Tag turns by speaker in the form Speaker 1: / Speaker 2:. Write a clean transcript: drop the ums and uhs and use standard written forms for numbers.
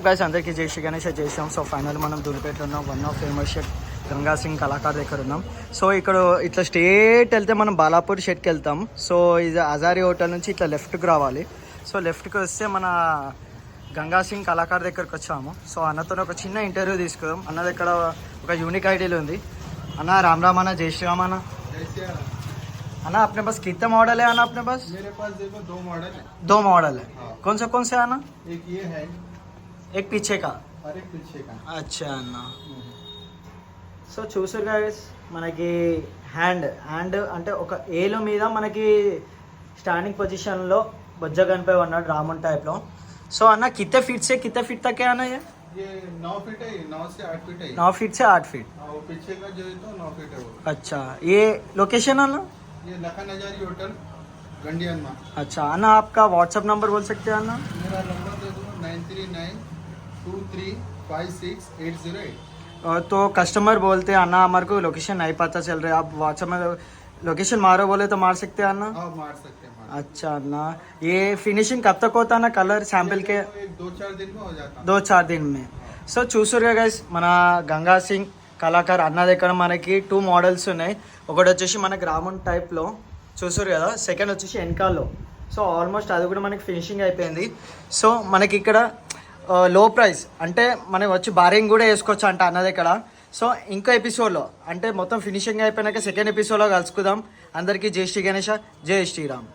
Speaker 1: Guys అందరికీ జై శ్రీ గణేష్ చేసాం. సో ఫైనల్ మనం ధూళిపేటలో ఉన్నాం. వన్ ఆఫ్ ఫేమస్ షెట్ గంగా సింగ్ కళాకార్ దగ్గర ఉన్నాం. సో ఇక్కడ ఇట్లా స్ట్రేట్ వెళ్తే మనం బాలాపూర్ షెట్కి వెళ్తాం. సో ఇది అజారీ హోటల్ నుంచి ఇట్లా లెఫ్ట్కి రావాలి. సో లెఫ్ట్కి వస్తే మన గంగా సింగ్ కళాకార్ దగ్గరకు వచ్చాము. సో అన్నతో ఒక చిన్న ఇంటర్వ్యూ తీసుకుందాం. అన్న దగ్గర ఒక యూనిక్ ఐడియాలు ఉంది. అన్న राम राम అన్న, जय श्री राम अना. अना अपने पास कितने मॉडल है? अना अपने पास
Speaker 2: मेरे पास देखो दो मॉडल है.
Speaker 1: दो मॉडल है.
Speaker 2: हाँ.
Speaker 1: कौन से आना?
Speaker 2: एक ये है
Speaker 1: एक पीछे का.
Speaker 2: और एक पीछे का.
Speaker 1: अच्छा అన్న. సో చూసారు గైస్, మనకి హ్యాండ్ అంటే ఒక ఏలో మీద మనకి స్టాండింగ్ పొజిషన్లో బొజ్జ కనిపే ఉన్నాడు రామన్ టైప్లో. సో అన్న कितने फीट से कितने फीट तक है आना?
Speaker 2: ये 9 फीट है, 9 से 8 फीट है.
Speaker 1: 9 फीट से 8 फीट.
Speaker 2: और पीछे का जो है तो 9 फीट है वो.
Speaker 1: अच्छा, ये लोकेशन है ना?
Speaker 2: ये लखन हजारी होटल गंडियन में.
Speaker 1: अच्छा अन्न, आपका व्हाट्सअप नंबर बोल सकते हैं अन्न?
Speaker 2: मेरा नंबर दे दो 9392356808.
Speaker 1: तो कस्टमर बोलते हैं अन्ना हमारे को लोकेशन नहीं पता चल रहा है, आप व्हाट्सएप में लोकेशन मारो बोले तो मार सकते हैं अन्ना?
Speaker 2: हाँ मार सकते हैं.
Speaker 1: अच्छा अन्ना, ये फिनिशिंग कब तक होता है ना? कलर सैंपल के
Speaker 2: 2-4 दिन में हो जाता.
Speaker 1: 2-4 दिन में. సో చూసారుగా గైస్, మన గంగా సింగ్ కళాకార్ అన్న దగ్గర మనకి 2 మోడల్స్ ఉన్నాయి. ఒకటి వచ్చేసి మనకి రామన్ టైప్లో చూసారు కదా, సెకండ్ వచ్చేసి వెనకాల్లో. సో ఆల్మోస్ట్ అది కూడా మనకి ఫినిషింగ్ అయిపోయింది. సో మనకి ఇక్కడ లో ప్రైస్ అంటే మనకి వచ్చి బారింగ్ కూడా వేసుకోవచ్చు అంట అన్న దగ్గర. సో ఇంకో ఎపిసోడ్లో అంటే మొత్తం ఫినిషింగ్ అయిపోయినాక సెకండ్ ఎపిసోడ్లో కలుసుకుందాం. అందరికీ జై శ్రీ గణేష, జై శ్రీరామ్.